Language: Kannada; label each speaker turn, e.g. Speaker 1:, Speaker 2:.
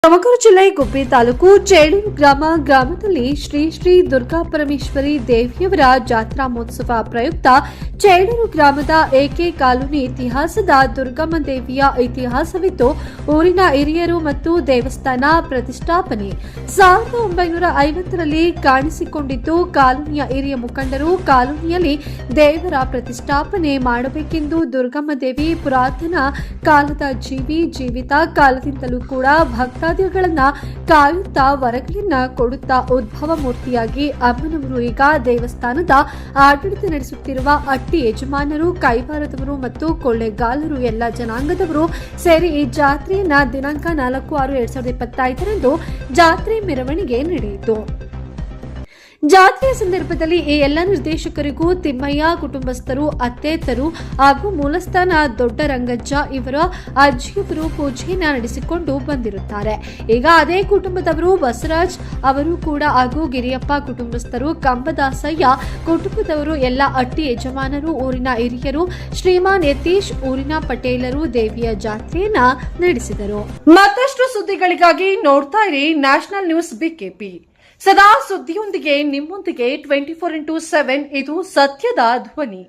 Speaker 1: ತುಮಕೂರು ಜಿಲ್ಲೆ ಗುಬ್ಬಿ ತಾಲೂಕು ಚೇಳೂರು ಗ್ರಾಮದಲ್ಲಿ ಶ್ರೀ ಶ್ರೀ ದುರ್ಗಾ ಪರಮೇಶ್ವರಿ ದೇವಿಯವರ ಜಾತ್ರಾ ಮಹೋತ್ಸವ ಪ್ರಯುಕ್ತ ಚೇಳೂರು ಗ್ರಾಮದ ಎಕೆ ಕಾಲೋನಿ ಇತಿಹಾಸದ ದುರ್ಗಮ್ಮ ದೇವಿಯ ಇತಿಹಾಸವಿದ್ದು ಊರಿನ ಹಿರಿಯರು ಮತ್ತು ದೇವಸ್ಥಾನ ಪ್ರತಿಷ್ಠಾಪನೆ 1950ರಲ್ಲಿ ಕಾಣಿಸಿಕೊಂಡಿದ್ದು ಕಾಲೋನಿಯ ಹಿರಿಯ ಮುಖಂಡರು ಕಾಲೋನಿಯಲ್ಲಿ ದೇವರ ಪ್ರತಿಷ್ಠಾಪನೆ ಮಾಡಬೇಕೆಂದು ದುರ್ಗಮ್ಮ ದೇವಿ ಪುರಾತನ ಕಾಲದ ಜೀವಿತ ಕಾಲದಿಂದಲೂ ಕೂಡ ಭಕ್ತಾದಿಗಳನ್ನ ಕಾಯುತ್ತಾ ವರಗಳನ್ನ ಕೊಡುತ್ತಾ ಉದ್ಭವ ಮೂರ್ತಿಯಾಗಿ ಅಮ್ಮನವರು ಈಗ ದೇವಸ್ಥಾನದ ಆಡಳಿತ ನಡೆಸುತ್ತಿರುವ ಅಟ್ಟಿ ಯಜಮಾನರು ಕೈವಾರದವರು ಮತ್ತು ಕೊಳ್ಳೆಗಾಲರು ಎಲ್ಲ ಜನಾಂಗದವರು ಸೇರಿ ಈ ಜಾತ್ರೆಯನ್ನ ದಿನಾಂಕ 4/6/2025ರಂದು ಜಾತ್ರೆ ಮೆರವಣಿಗೆ ನಡೆಯಿತು. ಜಾತ್ರೆಯ ಸಂದರ್ಭದಲ್ಲಿ ಈ ಎಲ್ಲ ನಿರ್ದೇಶಕರಿಗೂ ತಿಮ್ಮಯ್ಯ ಕುಟುಂಬಸ್ಥರು ಅತ್ತೇತರು ಹಾಗೂ ಮೂಲಸ್ಥಾನ ದೊಡ್ಡ ರಂಗಜ್ಜ ಇವರ ಅಜ್ಜಿಯವರು ಪೂಜೆಯನ್ನ ನಡೆಸಿಕೊಂಡು ಬಂದಿರುತ್ತಾರೆ. ಈಗ ಅದೇ ಕುಟುಂಬದವರು ಬಸವರಾಜ್ ಅವರು ಕೂಡ ಹಾಗೂ ಗಿರಿಯಪ್ಪ ಕುಟುಂಬಸ್ಥರು ಕಂಬದಾಸಯ್ಯ ಕುಟುಂಬದವರು ಎಲ್ಲ ಅಟ್ಟಿ ಯಜಮಾನರು ಊರಿನ ಹಿರಿಯರು ಶ್ರೀಮಾನ್ ಯತೀಶ್ ಊರಿನ ಪಟೇಲರು ದೇವಿಯ ಜಾತ್ರೆಯನ್ನ ನಡೆಸಿದರು. ಮತ್ತಷ್ಟು ಸುದ್ದಿಗಳಿಗಾಗಿ ನೋಡ್ತಾ ಇರಿ ನ್ಯಾಷನಲ್ ನ್ಯೂಸ್ ಬಿಕೆಪಿ. ಸದಾ ಸುದ್ದಿಯೊಂದಿಗೆ ನಿಮ್ಮೊಂದಿಗೆ 24x7 ಇದು ಸತ್ಯದ ಧ್ವನಿ.